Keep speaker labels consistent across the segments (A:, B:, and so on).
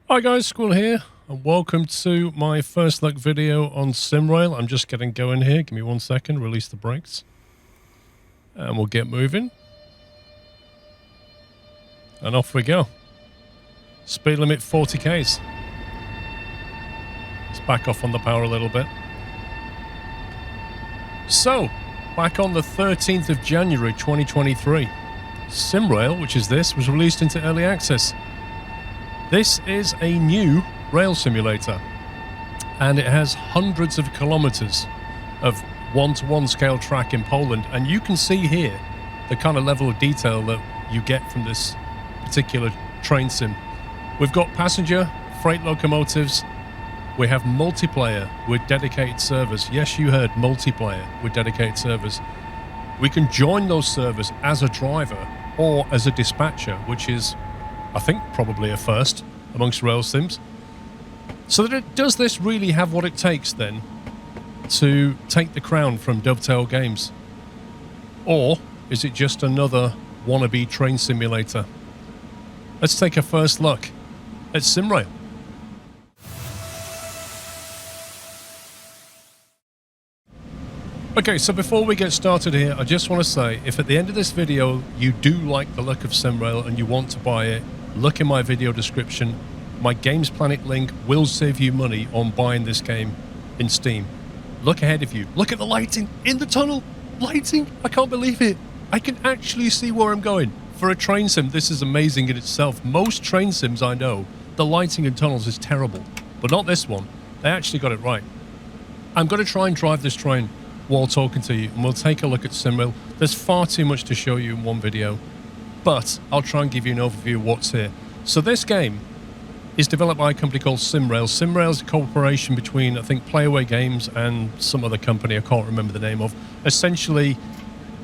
A: Hi guys, Squirrel here, and welcome to my first look video on SimRail. I'm just getting going here. Give me 1 second, release the brakes. And we'll get moving. And off we go. Speed limit 40 k's. Let's back off on the power a little bit. So, back on the 13th of January 2023, SimRail, which is this, was released into early access. This is a new rail simulator, and it has hundreds of kilometers of one-to-one scale track in Poland, and you can see here the kind of level of detail that you get from this particular train sim. We've got passenger, freight locomotives, we have multiplayer with dedicated servers. Yes, you heard, multiplayer with dedicated servers. We can join those servers as a driver or as a dispatcher, which is, I think, probably a first amongst rail sims. So does this really have what it takes then to take the crown from Dovetail Games? Or is it just another wannabe train simulator? Let's take a first look at SimRail. Okay, so before we get started here, I just want to say, if at the end of this video you do like the look of SimRail and you want to buy it, look in my video description. My Games Planet link will save you money on buying this game in Steam. Look ahead of you. Look at the lighting in the tunnel. Lighting. I can't believe it. I can actually see where I'm going. For a train sim, this is amazing in itself. Most train sims I know, the lighting in tunnels is terrible. But not this one. They actually got it right. I'm going to try and drive this train while talking to you, and we'll take a look at SimRail. There's far too much to show you in one video, but I'll try and give you an overview of what's here. So this game is developed by a company called SimRail. SimRail is a cooperation between, I think, Playaway Games and some other company I can't remember the name of. Essentially,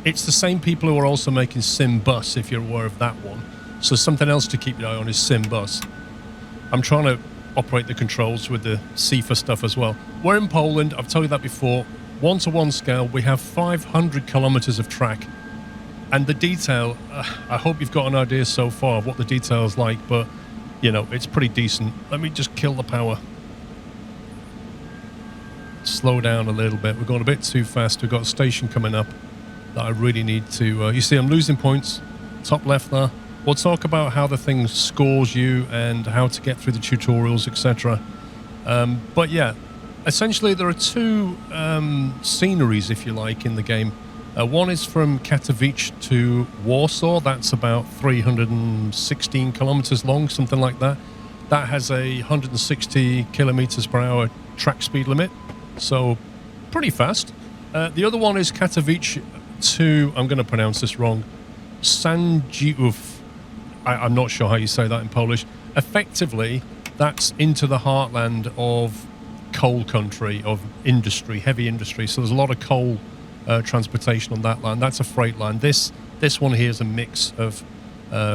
A: it's the same people who are also making SimBus, if you're aware of that one. So something else to keep your eye on is SimBus. I'm trying to operate the controls with the CIFA stuff as well. We're in Poland, I've told you that before. One-to-one scale, we have 500 kilometers of track. And the detail, I hope you've got an idea so far of what the detail is like, but, you know, it's pretty decent. Let me just kill the power. Slow down a little bit. We're going a bit too fast. We've got a station coming up that I really need to... you see, I'm losing points. Top left there. We'll talk about how the thing scores you and how to get through the tutorials, etc. But yeah, essentially there are two sceneries, if you like, in the game. One is from Katowice to Warsaw. That's about 316 kilometers long, something like that. That has a 160 kilometers per hour track speed limit, so pretty fast. The other one is Katowice to, I'm going to pronounce this wrong, Sandziów. I'm not sure how you say that in Polish. Effectively, that's into the heartland of coal country, of industry, heavy industry. So there's a lot of coal transportation on that line. That's a freight line. This one here is a mix of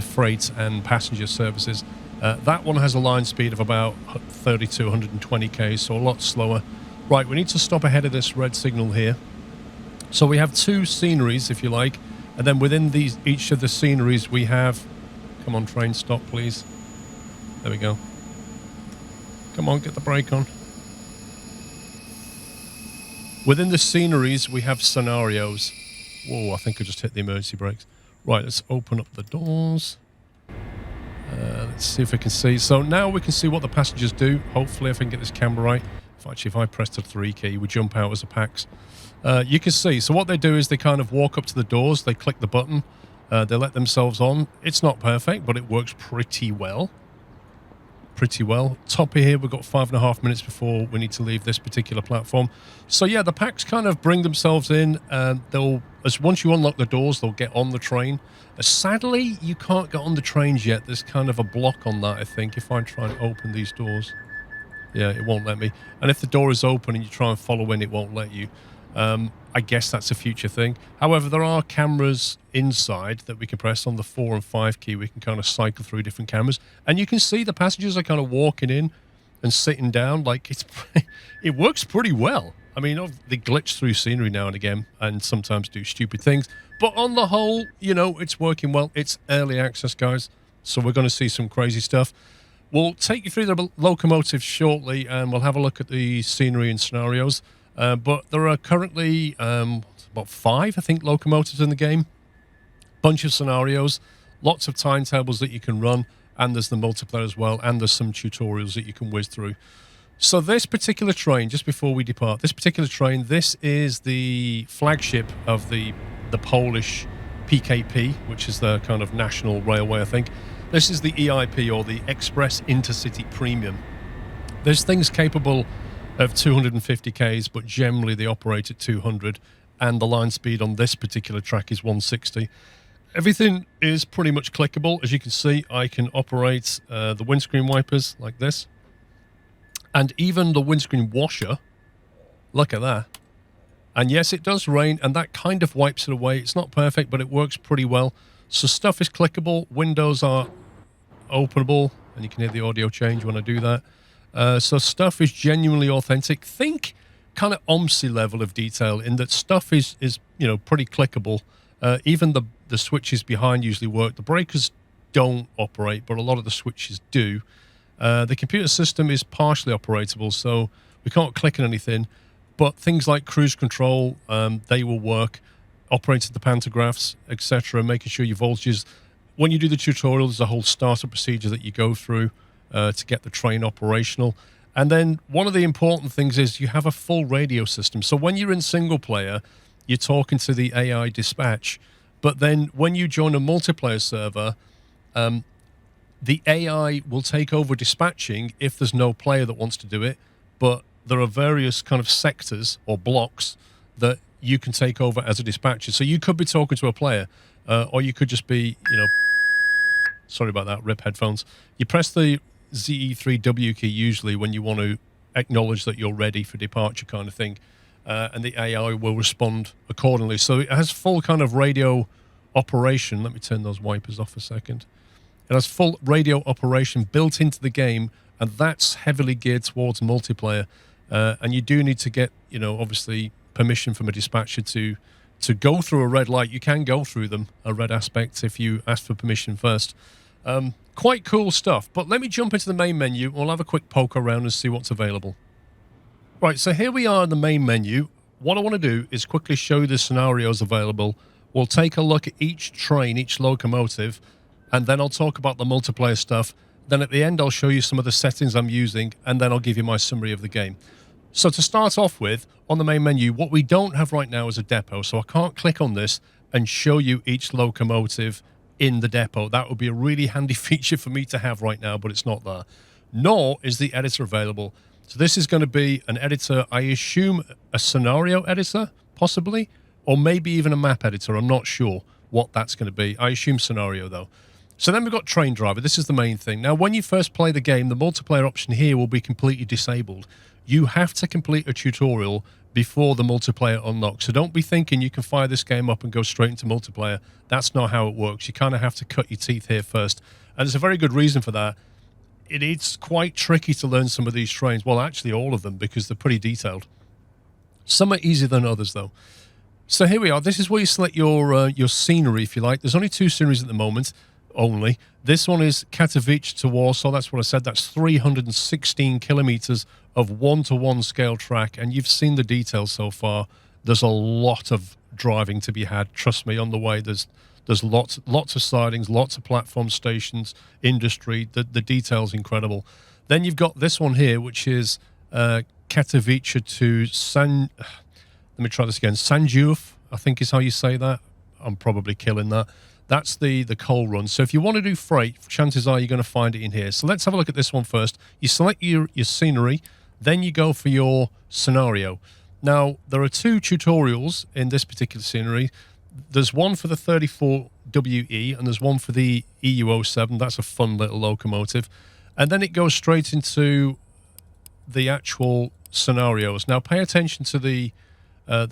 A: freight and passenger services. That one has a line speed of about 30 to 120 k's, so a lot slower. Right, we need to stop ahead of this red signal here. So we have two sceneries, if you like, and then within each of the sceneries we have... Come on, train, stop, please. There we go. Come on, get the brake on. Within the sceneries, we have scenarios. Whoa, I think I just hit the emergency brakes. Right, let's open up the doors. Let's see if we can see. So now we can see what the passengers do. Hopefully, if I can get this camera right. Actually, if I press the 3 key, we jump out as a PAX. You can see. So what they do is they kind of walk up to the doors. They click the button. They let themselves on. It's not perfect, but it works pretty well. Pretty well. Top here, we've got 5.5 minutes before we need to leave this particular platform. So yeah, the packs kind of bring themselves in, and once you unlock the doors, they'll get on the train. Sadly, you can't get on the trains yet. There's kind of a block on that, I think, if I try and open these doors. Yeah, it won't let me. And if the door is open and you try and follow in, it won't let you. I guess that's a future thing. However, there are cameras inside that we can press on the 4 and 5 key. We can kind of cycle through different cameras. And you can see the passengers are kind of walking in and sitting down. Like, it works pretty well. I mean, they glitch through scenery now and again and sometimes do stupid things. But on the whole, you know, it's working well. It's early access, guys. So we're going to see some crazy stuff. We'll take you through the locomotives shortly, and we'll have a look at the scenery and scenarios. But there are currently about 5, I think, locomotives in the game. Bunch of scenarios, lots of timetables that you can run, and there's the multiplayer as well, and there's some tutorials that you can whiz through. So this particular train, just before we depart, this is the flagship of the Polish PKP, which is the kind of national railway, I think. This is the EIP, or the Express Intercity Premium. There's things capable of 250 k's, but generally they operate at 200, and the line speed on this particular track is 160. Everything is pretty much clickable. As you can see, I can operate the windscreen wipers like this, and even the windscreen washer. Look at that. And yes, it does rain, and that kind of wipes it away. It's not perfect, but it works pretty well. So stuff is clickable, windows are openable, and you can hear the audio change when I do that. So stuff is genuinely authentic. Think kind of OMSI level of detail, in that stuff is pretty clickable. Even the switches behind usually work. The breakers don't operate, but a lot of the switches do. The computer system is partially operatable, so we can't click on anything. But things like cruise control, they will work. Operating the pantographs, etc., making sure your voltages. When you do the tutorial, there's a whole startup procedure that you go through to get the train operational. And then one of the important things is you have a full radio system. So when you're in single player, you're talking to the AI dispatch. But then when you join a multiplayer server, the AI will take over dispatching if there's no player that wants to do it. But there are various kind of sectors or blocks that you can take over as a dispatcher. So you could be talking to a player, or you could just be, sorry about that, rip headphones. You press the ZE3W key usually when you want to acknowledge that you're ready for departure, kind of thing. And the AI will respond accordingly. So it has full kind of radio operation. Let me turn those wipers off a second. It has full radio operation built into the game, and that's heavily geared towards multiplayer. And you do need to get, obviously, permission from a dispatcher to go through a red light. You can go through them, a red aspect, if you ask for permission first. Quite cool stuff. But let me jump into the main menu. We'll have a quick poke around and see what's available. Right, so here we are in the main menu. What I want to do is quickly show you the scenarios available. We'll take a look at each train, each locomotive, and then I'll talk about the multiplayer stuff. Then at the end, I'll show you some of the settings I'm using, and then I'll give you my summary of the game. So to start off with, on the main menu, what we don't have right now is a depot, so I can't click on this and show you each locomotive in the depot. That would be a really handy feature for me to have right now, but it's not there. Nor is the editor available. So this is going to be an editor, I assume a scenario editor, possibly, or maybe even a map editor. I'm not sure what that's going to be. I assume scenario, though. So then we've got train driver. This is the main thing. Now, when you first play the game, the multiplayer option here will be completely disabled. You have to complete a tutorial before the multiplayer unlocks. So don't be thinking you can fire this game up and go straight into multiplayer. That's not how it works. You kind of have to cut your teeth here first. And there's a very good reason for that. It's quite tricky to learn some of these trains. Well, actually all of them, because they're pretty detailed. Some are easier than others, though. So here we are. This is where you select your scenery, if you like. There's only 2 sceneries at the moment. Only. This one is Katowice to Warsaw. That's what I said. That's 316 kilometers of one-to-one scale track. And you've seen the details so far. There's a lot of driving to be had. Trust me, on the way, there's lots of sidings, lots of platform stations, industry. The detail's incredible. Then you've got this one here, which is Katowice to let me try this again. Sandziów, I think is how you say that. I'm probably killing that. That's the coal run. So if you want to do freight, chances are you're going to find it in here. So let's have a look at this one first. You select your scenery, then you go for your scenario. Now, there are 2 tutorials in this particular scenery. There's one for the 34WE, and there's one for the EU07. That's a fun little locomotive. And then it goes straight into the actual scenarios. Now, pay attention to the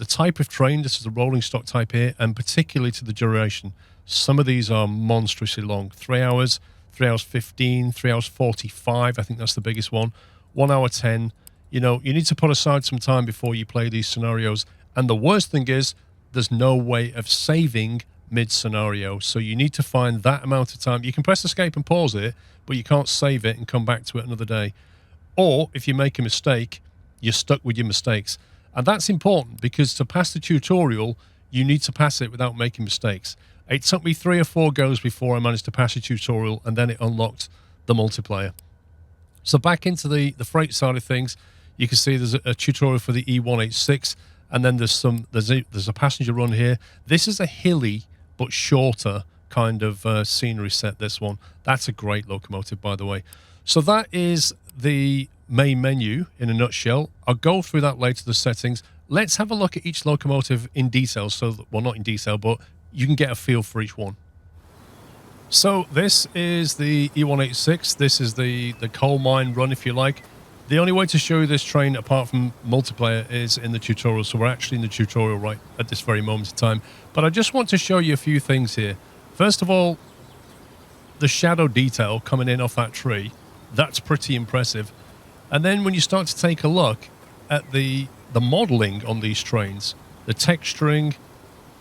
A: type of train. This is a rolling stock type here, and particularly to the duration. Some of these are monstrously long. 3 hours, 3 hours 15, 3 hours 45. I think that's the biggest one. 1 hour 10. You need to put aside some time before you play these scenarios. And the worst thing is, there's no way of saving mid-scenario. So you need to find that amount of time. You can press escape and pause it, but you can't save it and come back to it another day. Or if you make a mistake, you're stuck with your mistakes. And that's important because to pass the tutorial, you need to pass it without making mistakes. It took me 3 or 4 goes before I managed to pass the tutorial, and then it unlocked the multiplayer. So back into the freight side of things, you can see there's a tutorial for the E186, and then there's a passenger run here. This is a hilly but shorter kind of scenery set, this one. That's a great locomotive, by the way. So that is the main menu in a nutshell. I'll go through that later, the settings. Let's have a look at each locomotive in detail. Well, not in detail, but you can get a feel for each one. So this is the E186. This is the coal mine run, if you like. The only way to show you this train, apart from multiplayer, is in the tutorial. So we're actually in the tutorial right at this very moment in time. But I just want to show you a few things here. First of all, the shadow detail coming in off that tree, that's pretty impressive. And then when you start to take a look at the modeling on these trains, the texturing,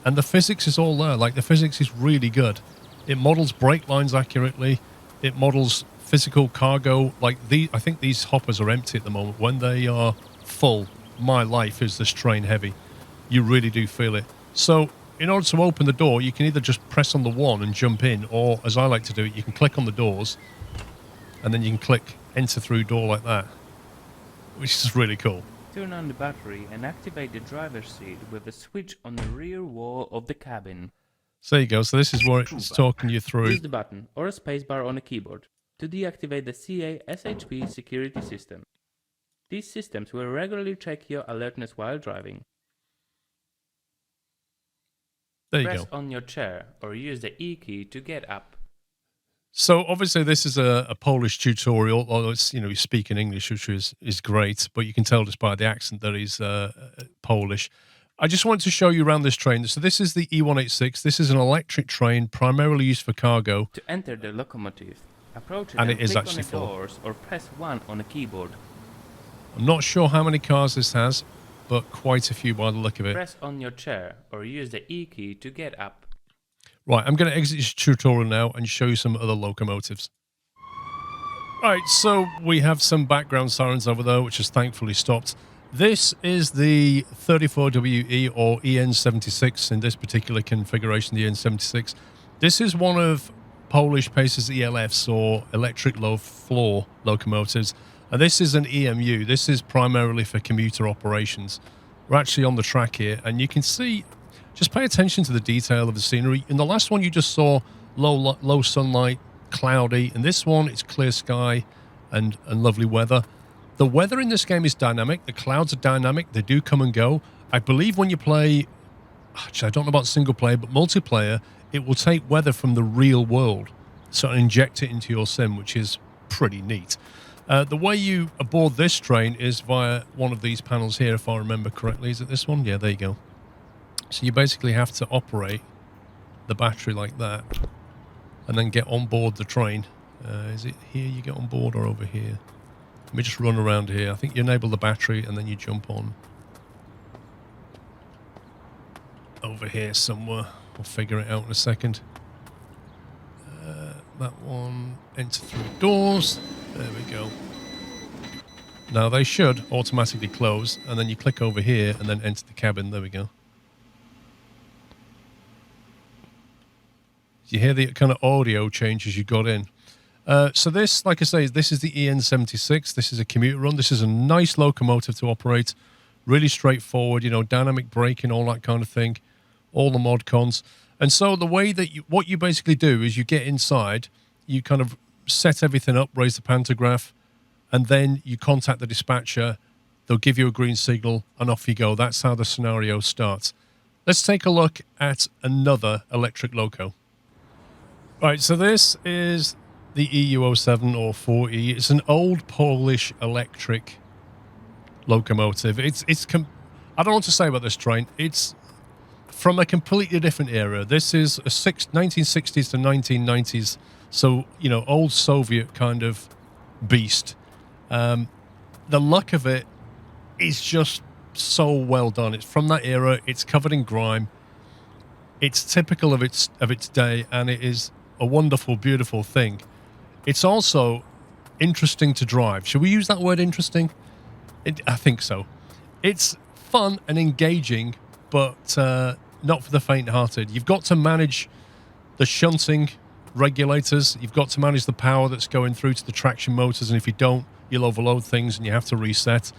A: and the physics is all there. Like, the physics is really good. It models brake lines accurately. It models physical cargo. Like, I think these hoppers are empty at the moment. When they are full, my life is this train heavy. You really do feel it. So in order to open the door, you can either just press on the 1 and jump in, or as I like to do it, you can click on the doors and then you can click enter through door like that, which is really cool.
B: Turn on the battery and activate the driver's seat with a switch on the rear wall of the cabin.
A: So there you go. So this is where it's talking you through.
B: Use the button or a spacebar on a keyboard to deactivate the CA SHP security system. These systems will regularly check your alertness while driving.
A: There you
B: Press
A: go.
B: on your chair or use the E key to get up.
A: So obviously this is a Polish tutorial, although it's, he's speaking English, which is great, but you can tell just by the accent that he's Polish. I just wanted to show you around this train. So this is the E186. This is an electric train primarily used for cargo.
B: To enter the locomotive, approach it
A: And
B: and
A: it is
B: click
A: actually
B: on the
A: full.
B: doors or press 1 on a keyboard.
A: I'm not sure how many cars this has, but quite a few by the look of it.
B: Press on your chair or use the E key to get up.
A: Right, I'm going to exit this tutorial now and show you some other locomotives. Right, so we have some background sirens over there, which has thankfully stopped. This is the 34WE or EN76 in this particular configuration, the EN76. This is one of Polish Pace's ELFs, or electric low floor locomotives. And this is an EMU. This is primarily for commuter operations. We're actually on the track here, and you can see, just pay attention to the detail of the scenery. In the last one, you just saw low sunlight, cloudy. In this one, it's clear sky and lovely weather. The weather in this game is dynamic. The clouds are dynamic. They do come and go. I believe when you play, actually, I don't know about single player, but multiplayer, it will take weather from the real world, so inject it into your sim, which is pretty neat. The way you aboard this train is via one of these panels here, if I remember correctly. Is it this one? Yeah, there you go. So you basically have to operate the battery like that and then get on board the train. Is it here you get on board or over here? Let me just run around here. I think you enable the battery and then you jump on over here somewhere. We'll figure it out in a second. That one, enter through doors. There we go. Now they should automatically close, and then you click over here and then enter the cabin. There we go. You hear the kind of audio changes you got in. So this, like I say, this is the EN76. This is a commuter run. This is a nice locomotive to operate. Really straightforward, dynamic braking, all that kind of thing. All the mod cons. And so the way that what you basically do is you get inside, you kind of set everything up, raise the pantograph, and then you contact the dispatcher. They'll give you a green signal, and off you go. That's how the scenario starts. Let's take a look at another electric loco. Right, so this is the EU07 or 4E. It's an old Polish electric locomotive. I don't know what to say about this train. It's from a completely different era. This is a 1960s to 1990s, so, old Soviet kind of beast. The look of it is just so well done. It's from that era. It's covered in grime. It's typical of its day, and it is a wonderful, beautiful thing. It's also interesting to drive. Should we use that word, interesting? I think so. It's fun and engaging, but not for the faint-hearted. You've got to manage the shunting regulators. You've got to manage the power that's going through to the traction motors, and if you don't, you'll overload things and you have to reset.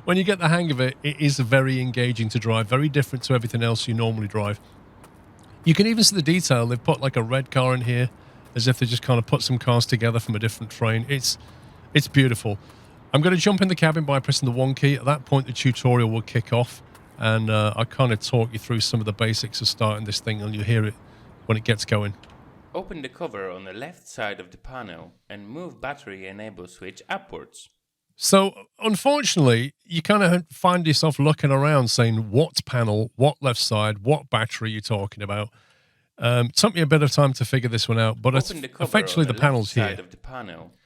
A: When you get the hang of it, it is very engaging to drive, very different to everything else you normally drive. You can even see the detail. They've put like a red car in here, as if they just kind of put some cars together from a different train. It's beautiful. I'm going to jump in the cabin by pressing the 1 key. At that point, the tutorial will kick off, and I'll kind of talk you through some of the basics of starting this thing, and you'll hear it when it gets going.
B: Open the cover on the left side of the panel and move battery enable switch upwards.
A: So, unfortunately, you kind of find yourself looking around saying, what panel, what left side, what battery you're talking about. Took me a bit of time to figure this one out, but it's effectively the panel's here.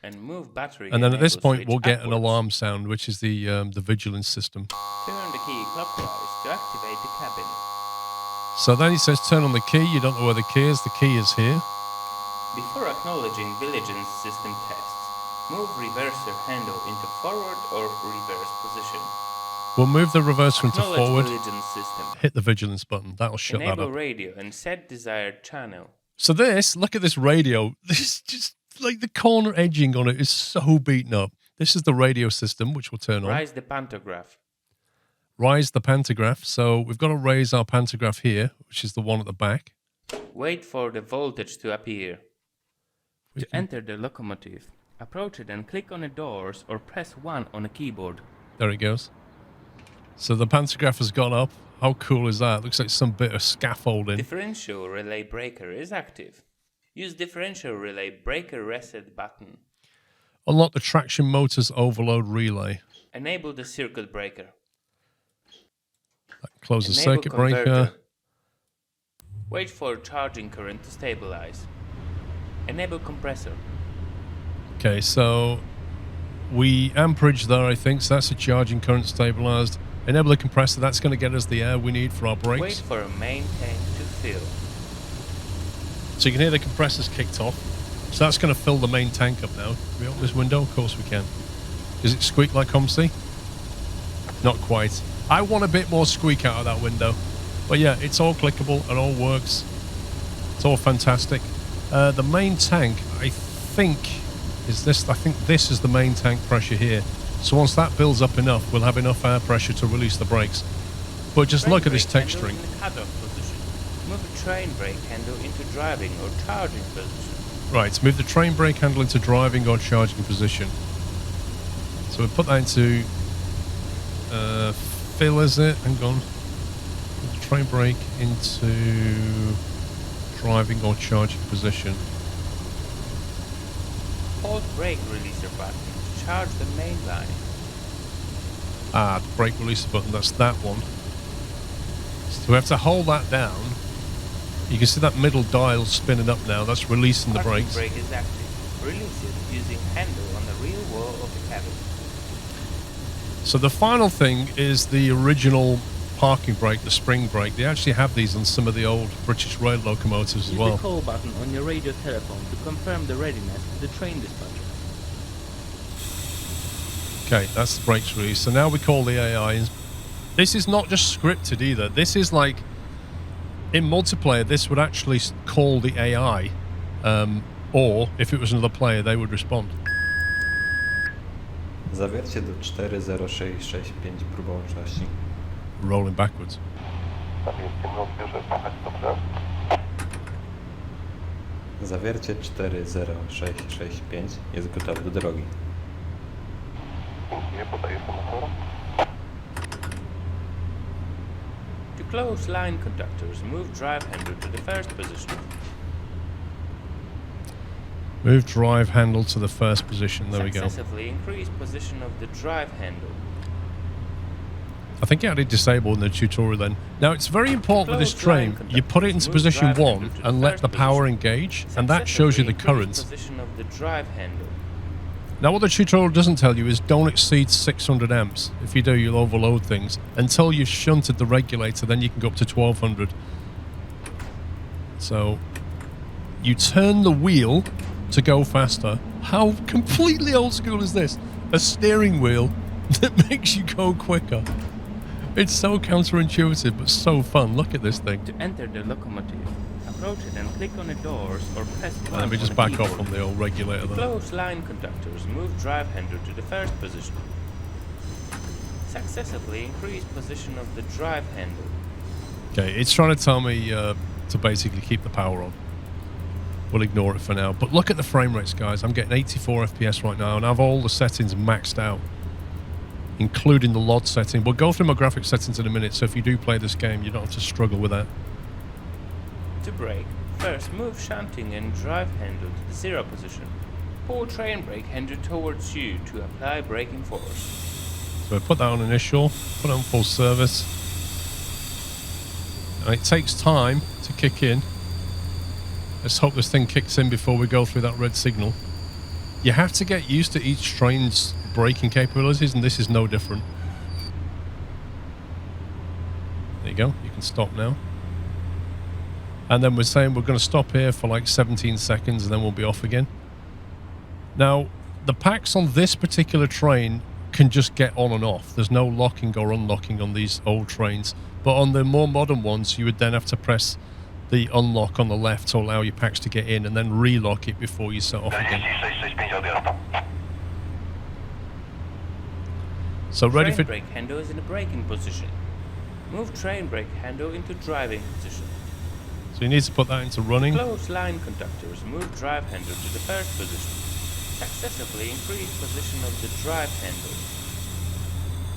A: And then at this point, we'll get an alarm sound, which is the vigilance system.
B: Turn the key clockwise to activate the cabin.
A: So then he says, turn on the key. You don't know where the key is. The key is here.
B: Before acknowledging vigilance system tests, move reverser handle into forward or reverse position.
A: We'll move the reverser into forward.
B: System.
A: Hit the vigilance button. That'll shut that up.
B: Enable radio and set desired channel.
A: So look at this radio. This is just like the corner edging on it is so beaten up. This is the radio system, which we'll turn on.
B: Raise the pantograph.
A: Raise the pantograph. So we've got to raise our pantograph here, which is the one at the back.
B: Wait for the voltage to appear. To enter the locomotive, approach it and click on the doors or press 1 on a keyboard.
A: There it goes. So the pantograph has gone up. How cool is that? Looks like some bit of scaffolding.
B: Differential relay breaker is active. Use differential relay breaker reset button.
A: Unlock the traction motors overload relay.
B: Enable the circuit breaker.
A: Close the circuit breaker.
B: Wait for charging current to stabilize. Enable compressor.
A: Okay, so we amperage there, I think. So that's a charging current stabilized. Enable the compressor. That's going to get us the air we need for our brakes.
B: Wait for a main tank to fill.
A: So you can hear the compressors kicked off. So that's going to fill the main tank up now. Can we open this window? Of course we can. Does it squeak like Comsey? Not quite. I want a bit more squeak out of that window. But yeah, it's all clickable. It all works. It's all fantastic. The main tank, I think this is the main tank pressure here. So once that builds up enough, we'll have enough air pressure to release the brakes. But just look at this texturing.
B: Move the train brake handle into driving or charging position.
A: Right, move the train brake handle into driving or charging position. So we put that into fill, is it? Hang on. Move the train brake into driving or charging position.
B: Hold brake releaser button to charge the main line.
A: Ah, the brake releaser button, that's that one. So we have to hold that down. You can see that middle dial spinning up now. That's releasing the brakes.
B: Brake is active. Release it using handle on the rear wall of the cabin.
A: So the final thing is the original parking brake, the spring brake. They actually have these on some of the old British Rail locomotives as well.
B: Use the call button on your radio telephone to confirm the readiness of the train dispatcher.
A: Okay, that's the brakes release. So now we call the AI. This is not just scripted either. This is like, in multiplayer, this would actually call the AI, or if it was another player, they would respond.
C: Zawiercie do 40665 próba łączności.
A: Rolling backwards.
C: Zawiercie 40665 jest gotowe do drogi.
B: To close line conductors, move drive handle to the first position.
A: Move drive handle to the first position. There we go.
B: Successively increase position of the drive handle.
A: I think you had it disabled in the tutorial then. Now, it's very important with this train, you put it into position 1 and let the power engage, and that shows you the current.
B: Position of the drive handle.
A: Now what the tutorial doesn't tell you is don't exceed 600 amps. If you do, you'll overload things. Until you've shunted the regulator, then you can go up to 1200. So you turn the wheel to go faster. How completely old school is this? A steering wheel that makes you go quicker. It's so counterintuitive, but so fun. Look at this thing.
B: To enter the locomotive, approach it and click on the doors or press 1
A: Let me just
B: on
A: back
B: the
A: off
B: keyboard.
A: on the old regulator
B: To
A: there.
B: close line conductors, move drive handle to the first position. Successively increase position of the drive handle.
A: Okay, it's trying to tell me to basically keep the power on. We'll ignore it for now. But look at the frame rates, guys. I'm getting 84 FPS right now, and I have all the settings maxed out, including the LOD setting. We'll go through my graphics settings in a minute, so if you do play this game, you don't have to struggle with that.
B: To brake, first move shunting and drive handle to the 0 position. Pull train brake handle towards you to apply braking force.
A: So I put that on initial, put it on full service. And it takes time to kick in. Let's hope this thing kicks in before we go through that red signal. You have to get used to each train's braking capabilities, and this is no different. There you go, you can stop now. And then we're saying we're going to stop here for like 17 seconds and then we'll be off again. Now, the packs on this particular train can just get on and off. There's no locking or unlocking on these old trains. But on the more modern ones, you would then have to press the unlock on the left to allow your packs to get in and then relock it before you set off again. So ready for...
B: Train brake handle is in the braking position. Move train brake handle into driving position.
A: So you need to put that into running.
B: Close line conductors, move drive handle to the first position. Successively increase position of the drive handle.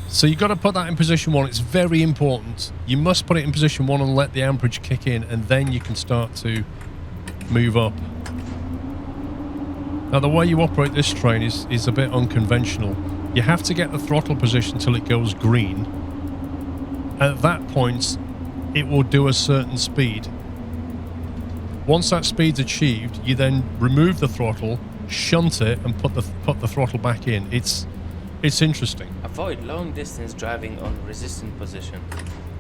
A: So you've got to put that in position 1. It's very important. You must put it in position 1 and let the amperage kick in, and then you can start to move up. Now the way you operate this train is a bit unconventional. You have to get the throttle position till it goes green. At that point, it will do a certain speed. Once that speed's achieved, you then remove the throttle, shunt it, and put the throttle back in. It's interesting.
B: Avoid long distance driving on resistant position.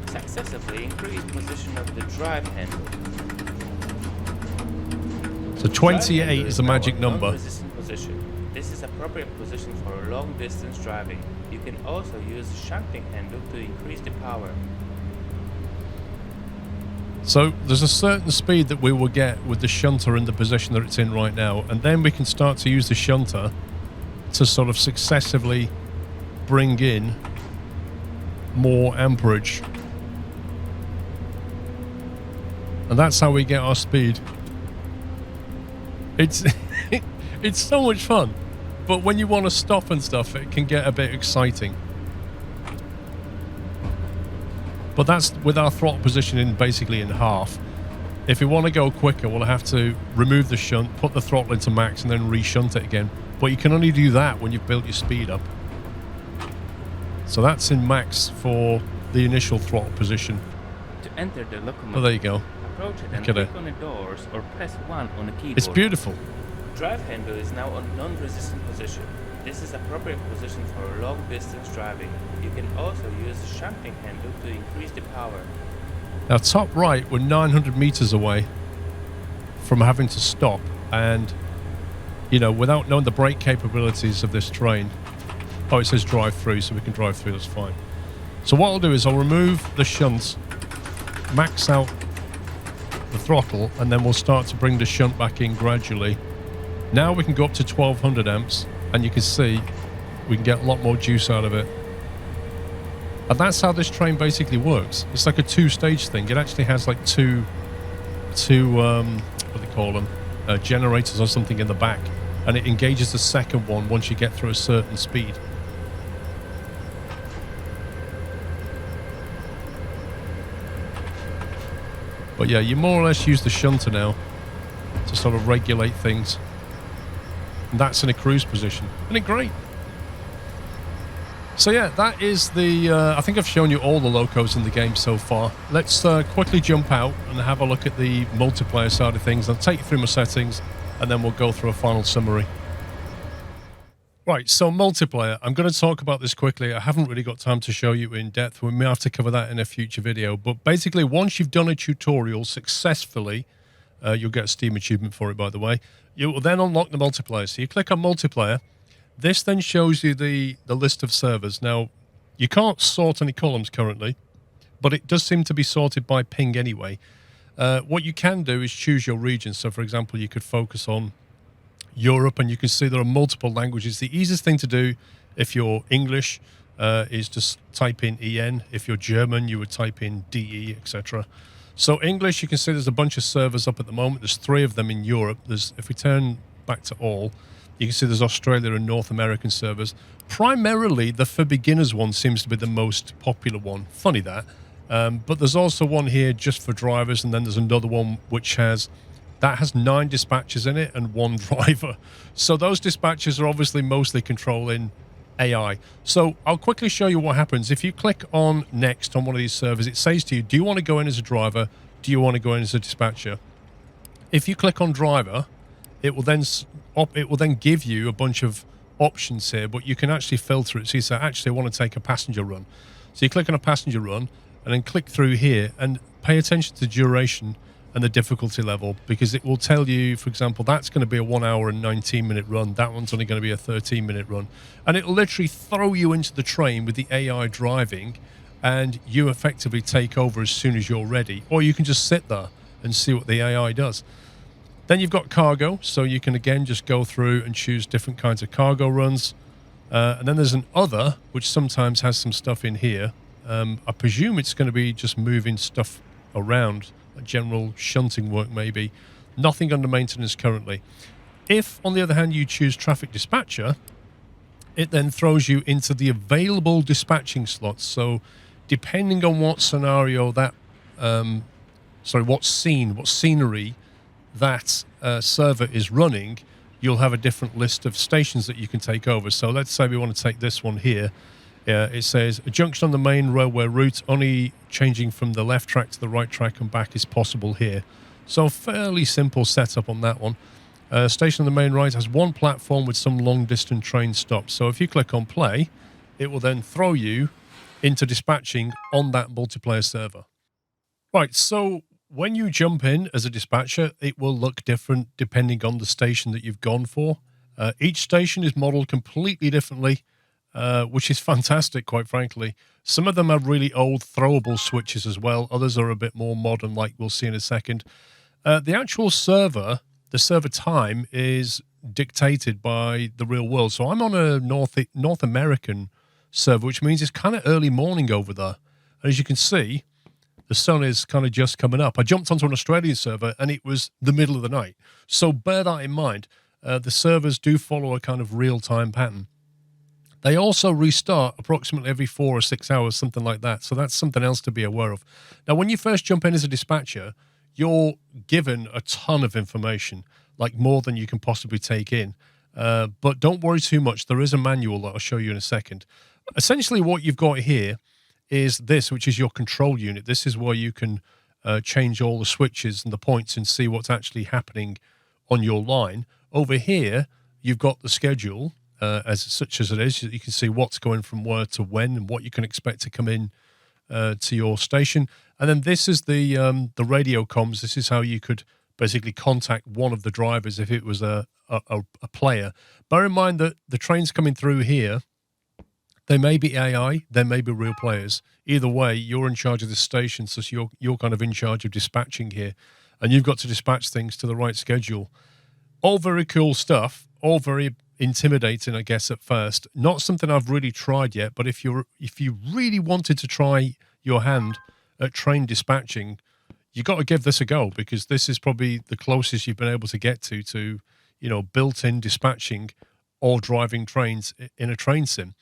B: Successively increase position of the drive handle.
A: So 28 is the magic
B: now on
A: number.
B: non-resistant position. This is appropriate position for long distance driving. You can also use the shunting handle to increase the power.
A: So there's a certain speed that we will get with the shunter in the position that it's in right now, and then we can start to use the shunter to sort of successively bring in more amperage. And that's how we get our speed. It's it's so much fun. But when you want to stop and stuff, it can get a bit exciting. But that's with our throttle position in basically in half. If we want to go quicker, we'll have to remove the shunt, put the throttle into max, and then re-shunt it again. But you can only do that when you've built your speed up. So that's in max for the initial throttle position.
B: To enter the locomotive,
A: Oh, there you go.
B: approach it and
A: Look at
B: click
A: it.
B: on the doors or press 1 on the keyboard.
A: It's beautiful.
B: Drive handle is now on non-resistant position. This is appropriate position for long distance driving. You can also use the shunting handle to increase the power.
A: Now, top right, we're 900 meters away from having to stop. And, you know, without knowing the brake capabilities of this train... Oh, it says drive through, so we can drive through, that's fine. So what I'll do is I'll remove the shunt, max out the throttle, and then we'll start to bring the shunt back in gradually. Now we can go up to 1200 amps, and you can see we can get a lot more juice out of it. And that's how this train basically works. It's like a two-stage thing. It actually has like two what do they call them? Generators or something in the back. And it engages the second one once you get through a certain speed. But yeah, you more or less use the shunter now to sort of regulate things. And that's in a cruise position. Isn't it great? So yeah, that is the... I think I've shown you all the locos in the game so far. Let's quickly jump out and have a look at the multiplayer side of things. I'll take you through my settings and then we'll go through a final summary. Right, so multiplayer. I'm going to talk about this quickly. I haven't really got time to show you in depth. We may have to cover that in a future video. But basically, once you've done a tutorial successfully, you'll get a Steam achievement for it, by the way. You will then unlock the multiplayer. So you click on multiplayer. This then shows you the list of servers. Now, you can't sort any columns currently, but it does seem to be sorted by ping anyway. What you can do is choose your region. So, for example, you could focus on Europe, and you can see there are multiple languages. The easiest thing to do if you're English is just type in EN. If you're German, you would type in DE, etc. So English, you can see there's a bunch of servers up at the moment. There's 3 of them in Europe. If we turn back to all, you can see there's Australia and North American servers. Primarily, the For Beginners one seems to be the most popular one. Funny that. But there's also one here just for drivers, and then there's another one which has 9 dispatchers in it and 1 driver. So those dispatchers are obviously mostly controlling AI. So I'll quickly show you what happens. If you click on next on one of these servers, it says to you, do you want to go in as a driver? Do you want to go in as a dispatcher? If you click on driver, it will then give you a bunch of options here, but you can actually filter it. So you say, actually, I want to take a passenger run. So you click on a passenger run and then click through here and pay attention to the duration and the difficulty level, because it will tell you, for example, that's going to be a 1 hour and 19-minute run. That one's only going to be a 13-minute run. And it'll literally throw you into the train with the AI driving, and you effectively take over as soon as you're ready. Or you can just sit there and see what the AI does. Then you've got cargo, so you can again just go through and choose different kinds of cargo runs. And then there's an other, which sometimes has some stuff in here. I presume it's going to be just moving stuff around, general shunting work maybe. Nothing under maintenance currently. If, on the other hand, you choose traffic dispatcher, it then throws you into the available dispatching slots. So depending on what scenario that, what scenery that server is running, you'll have a different list of stations that you can take over. So let's say we want to take this one here. It says a junction on the main railway route, only changing from the left track to the right track and back is possible here. So fairly simple setup on that one. Station on the main right has 1 platform with some long distance train stops. So if you click on play, it will then throw you into dispatching on that multiplayer server. Right, so when you jump in as a dispatcher, it will look different depending on the station that you've gone for. Each station is modeled completely differently. Which is fantastic, quite frankly. Some of them have really old throwable switches as well. Others are a bit more modern, like we'll see in a second. The actual server, the server time, is dictated by the real world. So I'm on a North American server, which means it's kind of early morning over there. And as you can see, the sun is kind of just coming up. I jumped onto an Australian server, and it was the middle of the night. So bear that in mind. The servers do follow a kind of real-time pattern. They also restart approximately every 4 or 6 hours, something like that. So that's something else to be aware of. Now, when you first jump in as a dispatcher, you're given a ton of information, like more than you can possibly take in. But don't worry too much. There is a manual that I'll show you in a second. Essentially, what you've got here is this, which is your control unit. This is where you can change all the switches and the points and see what's actually happening on your line. Over here, you've got the schedule. As such as it is, you can see what's going from where to when and what you can expect to come in to your station. And then this is the radio comms. This is how you could basically contact one of the drivers if it was a player. Bear in mind that the trains coming through here, they may be AI, they may be real players. Either way, you're in charge of the station, so you're kind of in charge of dispatching here, and you've got to dispatch things to the right schedule. All very cool stuff, all very intimidating, I guess, at first. Not something I've really tried yet, but if you really wanted to try your hand at train dispatching, you got to give this a go, because this is probably the closest you've been able to get to built-in dispatching or driving trains in a train sim.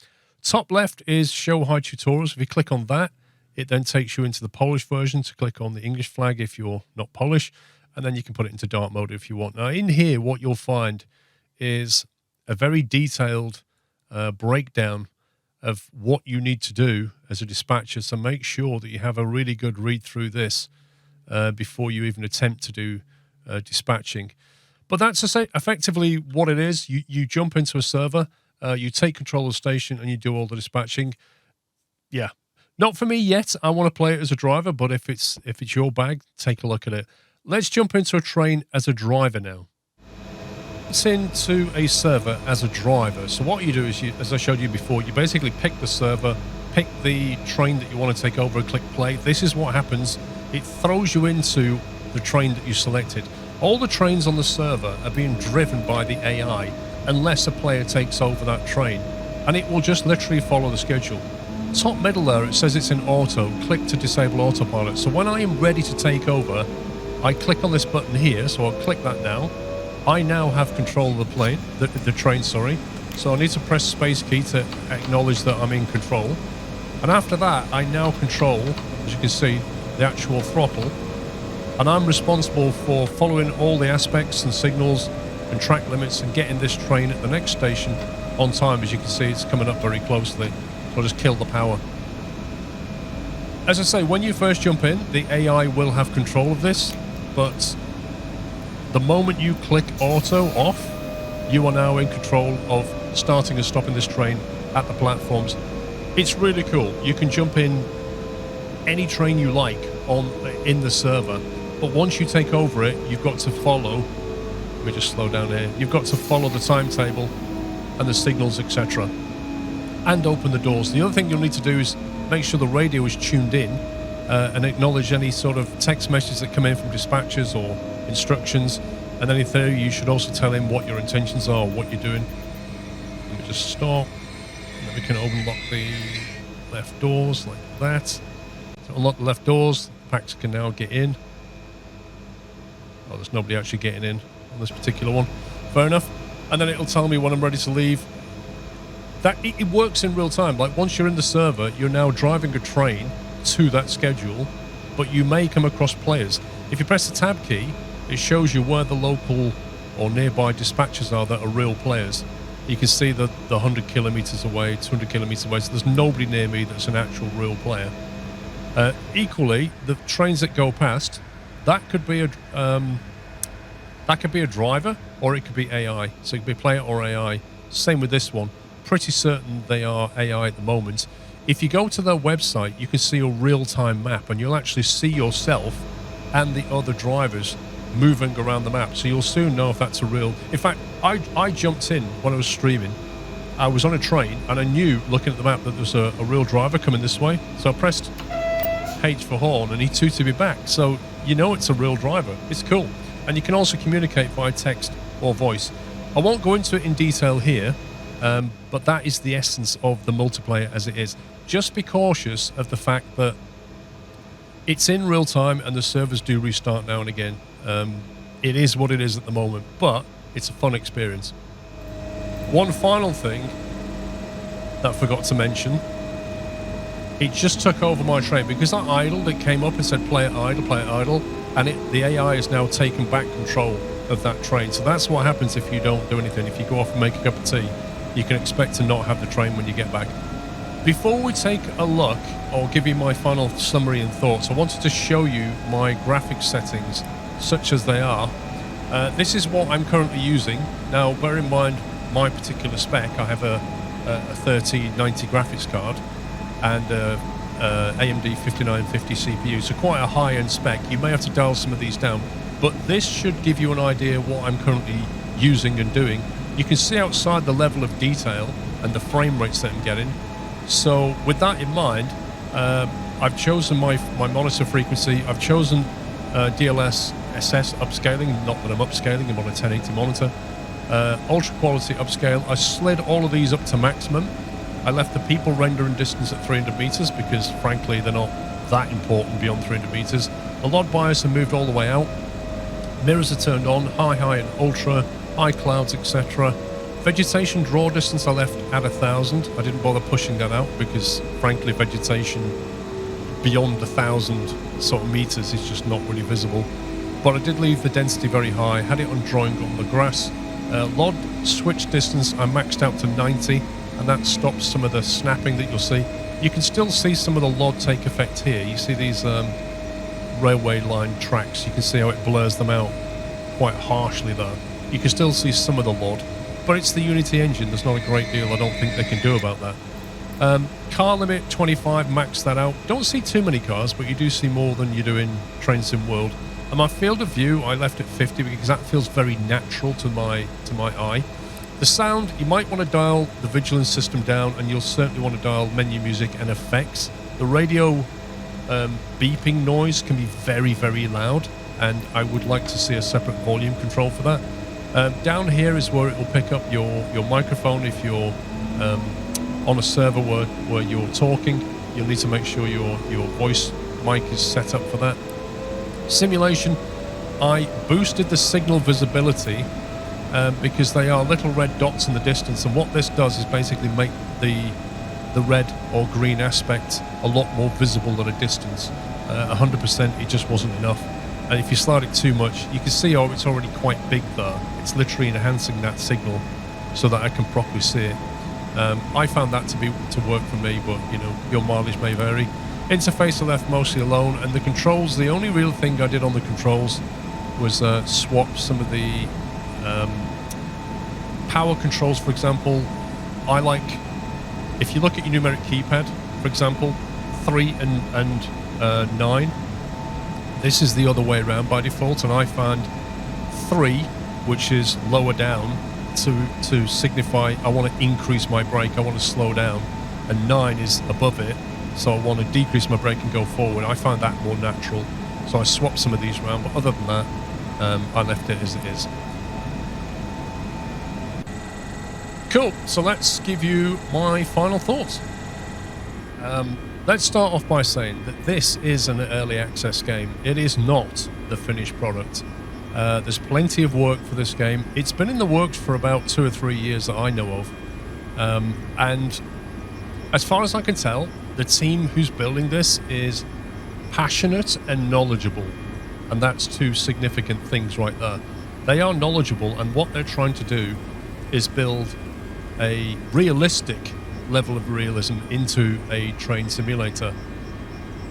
A: Top left is show high tutorials. If you click on that, it then takes you into the Polish version to click on the English flag if you're not Polish, and then you can put it into dark mode if you want. Now, in here, what you'll find is a very detailed breakdown of what you need to do as a dispatcher. So make sure that you have a really good read through this before you even attempt to do dispatching. But that's effectively what it is. You jump into a server, You take control of the station and you do all the dispatching. Yeah. Not for me yet. I want to play it as a driver, but if it's your bag, take a look at it. Let's jump into a train as a driver now. It's into a server as a driver. So what you do is, as I showed you before, you basically pick the server, pick the train that you want to take over and click play. This is what happens. It throws you into the train that you selected. All the trains on the server are being driven by the AI unless a player takes over that train, and it will just literally follow the schedule. Top middle there, it says it's in auto. Click to disable autopilot. So when I am ready to take over, I click on this button here, so I'll click that now. I now have control of the plane, the train, sorry. So I need to press space key to acknowledge that I'm in control. And after that, I now control, as you can see, the actual throttle. And I'm responsible for following all the aspects and signals and track limits and getting this train at the next station on time. As you can see, it's coming up very closely. So I'll just kill the power. As I say, when you first jump in, the AI will have control of this, but the moment you click auto off, you are now in control of starting and stopping this train at the platforms. It's really cool. You can jump in any train you like in the server, but once you take over it, you've got to follow. Let me just slow down here. You've got to follow the timetable and the signals, etc., and open the doors. The other thing you'll need to do is make sure the radio is tuned in and acknowledge any sort of text messages that come in from dispatchers or instructions. And then in theory, you should also tell him what your intentions are, what you're doing. Let me just stop. And then we can unlock the left doors like that. So unlock the left doors. The packs can now get in. Oh, there's nobody actually getting in on this particular one. Fair enough. And then it'll tell me when I'm ready to leave. That it works in real time. Like once you're in the server, you're now driving a train to that schedule, but you may come across players. If you press the tab key, it shows you where the local or nearby dispatchers are that are real players. You can see the 100 kilometers away, 200 kilometers away, so there's nobody near me that's an actual real player. Equally, the trains that go past, that could be a driver, or it could be AI. So it could be player or AI. Same with this one. Pretty certain they are AI at the moment. If you go to their website, you can see a real-time map, and you'll actually see yourself and the other drivers moving around the map. So you'll soon know if that's a real... In fact, I jumped in when I was streaming. I was on a train, and I knew, looking at the map, that there was a real driver coming this way. So I pressed H for horn, and he tooted me back. So you know it's a real driver. It's cool. And you can also communicate via text or voice. I won't go into it in detail here, but that is the essence of the multiplayer as it is. Just be cautious of the fact that it's in real time and the servers do restart now and again. It is what it is at the moment, but it's a fun experience. One final thing that I forgot to mention. It just took over my train. Because I idled, it came up and said play it idle, and the AI has now taken back control of that train. So that's what happens if you don't do anything. If you go off and make a cup of tea, you can expect to not have the train when you get back. Before we take a look, or give you my final summary and thoughts, I wanted to show you my graphics settings, such as they are. This is what I'm currently using. Now, bear in mind my particular spec. I have a 3090 graphics card and AMD 5950 CPU, so quite a high-end spec. You may have to dial some of these down, but this should give you an idea of what I'm currently using and doing. You can see outside the level of detail and the frame rates that I'm getting. So with that in mind, I've chosen my monitor frequency. I've chosen DLS SS upscaling, not that I'm upscaling, I'm on a 1080 monitor. Ultra quality upscale. I slid all of these up to maximum. I left the people rendering distance at 300 meters because frankly they're not that important beyond 300 meters. The LOD bias are moved all the way out. Mirrors are turned on, high and ultra, high clouds, etc. Vegetation draw distance I left at 1,000. I didn't bother pushing that out because frankly vegetation beyond 1,000 sort of meters is just not really visible. But I did leave the density very high, had it on drawing on the grass. LOD switch distance I maxed out to 90, and that stops some of the snapping that you'll see. You can still see some of the LOD take effect here. You see these railway line tracks. You can see how it blurs them out quite harshly there. You can still see some of the LOD, but it's the Unity engine. There's not a great deal I don't think they can do about that. Car limit 25, max that out. Don't see too many cars, but you do see more than you do in Train Sim World. And my field of view, I left at 50 because that feels very natural to my eye. The sound, you might want to dial the vigilance system down, and you'll certainly want to dial menu music and effects. The radio beeping noise can be very, very loud, and I would like to see a separate volume control for that. Down here is where it will pick up your microphone if you're on a server where you're talking. You'll need to make sure your voice mic is set up for that. Simulation, I boosted the signal visibility because they are little red dots in the distance, and what this does is basically make the red or green aspect a lot more visible at a distance. 100% it just wasn't enough, and if you slide it too much, you can see it's already quite big there. It's literally enhancing that signal so that I can properly see it. I found that to work for me, but your mileage may vary. Interface I left mostly alone, and the controls, the only real thing I did on the controls was swap some of the power controls. For example, I like, if you look at your numeric keypad, for example, 3 and 9, this is the other way around by default, and I found 3, which is lower down, to signify I want to increase my brake, I want to slow down, and 9 is above it, so I want to decrease my brake and go forward. I find that more natural, so I swapped some of these around, but other than that, I left it as it is. Cool, so let's give you my final thoughts. Let's start off by saying that this is an early access game. It is not the finished product. There's plenty of work for this game. It's been in the works for about 2 or 3 years that I know of. And as far as I can tell, the team who's building this is passionate and knowledgeable. And that's 2 significant things right there. They are knowledgeable, and what they're trying to do is build a realistic level of realism into a train simulator.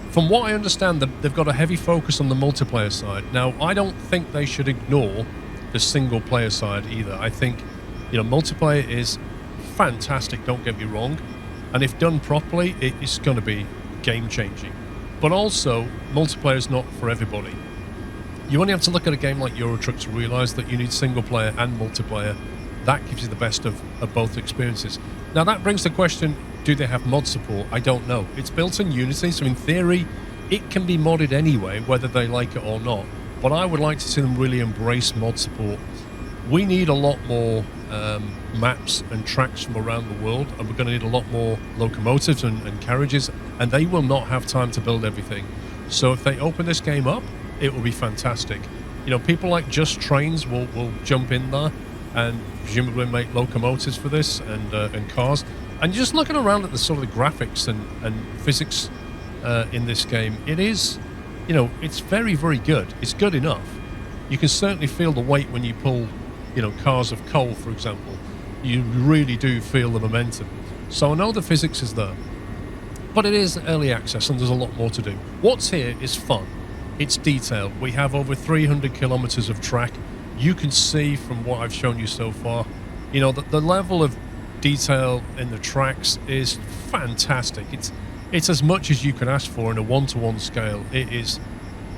A: From what I understand, they've got a heavy focus on the multiplayer side. Now, I don't think they should ignore the single player side either. I think, multiplayer is fantastic, don't get me wrong. And if done properly, it's going to be game-changing. But also, multiplayer is not for everybody. You only have to look at a game like Euro Truck to realise that you need single player and multiplayer. That gives you the best of both experiences. Now, that brings the question, do they have mod support? I don't know. It's built in Unity, so in theory, it can be modded anyway, whether they like it or not. But I would like to see them really embrace mod support. We need a lot more maps and tracks from around the world, and we're going to need a lot more locomotives and carriages, and they will not have time to build everything. So if they open this game up, it will be fantastic. People like Just Trains will jump in there and presumably make locomotives for this and cars. And just looking around at the sort of the graphics and physics in this game, it is, it's very, very good. It's good enough. You can certainly feel the weight when you pull, cars of coal, for example. You really do feel the momentum. So I know the physics is there, but it is early access and there's a lot more to do. What's here is fun. It's detailed. We have over 300 kilometers of track. You can see from what I've shown you so far, the level of detail in the tracks is fantastic. It's as much as you can ask for in a one-to-one scale. It is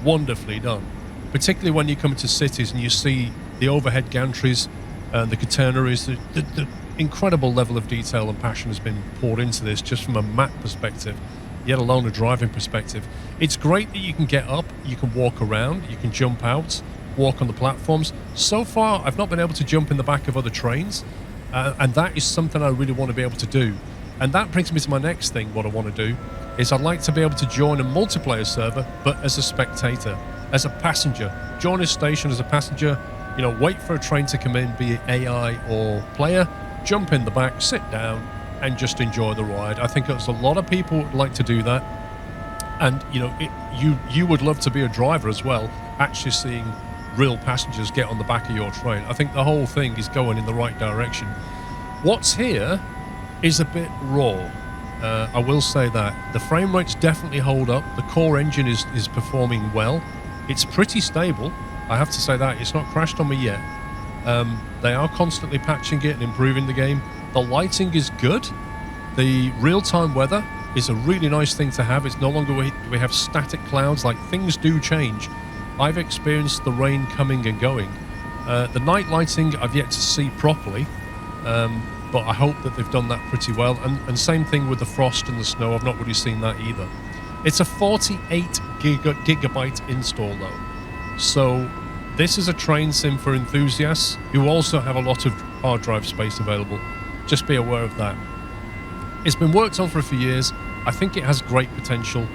A: wonderfully done, particularly when you come into cities and you see the overhead gantries and the catenaries. The incredible level of detail and passion has been poured into this just from a map perspective, yet alone a driving perspective. It's great that you can get up, you can walk around, you can jump out, walk on the platforms. So far, I've not been able to jump in the back of other trains, and that is something I really want to be able to do. And that brings me to my next thing. What I want to do is I'd like to be able to join a multiplayer server, but as a spectator, as a passenger. Join a station as a passenger, wait for a train to come in, be it AI or player, jump in the back, sit down, and just enjoy the ride. I think there's a lot of people would like to do that. And, you would love to be a driver as well, actually seeing real passengers get on the back of your train. I think the whole thing is going in the right direction. What's here is a bit raw. I will say that. The frame rates definitely hold up. The core engine is performing well. It's pretty stable. I have to say that. It's not crashed on me yet. They are constantly patching it and improving the game. The lighting is good. The real-time weather is a really nice thing to have. It's no longer we have static clouds. Like, things do change. I've experienced the rain coming and going. The night lighting I've yet to see properly, but I hope that they've done that pretty well. And same thing with the frost and the snow. I've not really seen that either. It's a 48 gigabyte install though. So this is a train sim for enthusiasts who also have a lot of hard drive space available. Just be aware of that. It's been worked on for a few years. I think it has great potential,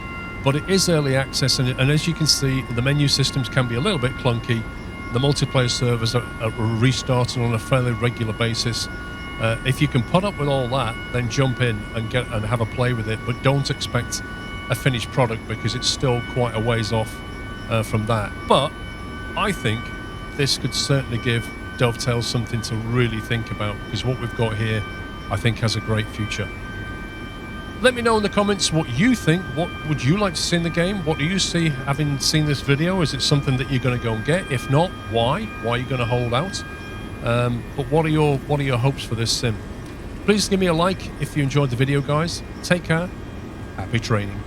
A: but it is early access, and as you can see, the menu systems can be a little bit clunky. The multiplayer servers are restarting on a fairly regular basis. If you can put up with all that, then jump in and have a play with it, but don't expect a finished product because it's still quite a ways off from that. But I think this could certainly give Dovetail something to really think about, because what we've got here, I think, has a great future. Let me know in the comments what you think. What would you like to see in the game? What do you see having seen this video? Is it something that you're going to go and get? If not, why? Why are you going to hold out? But what are your hopes for this sim? Please give me a like if you enjoyed the video, guys. Take care. Happy training.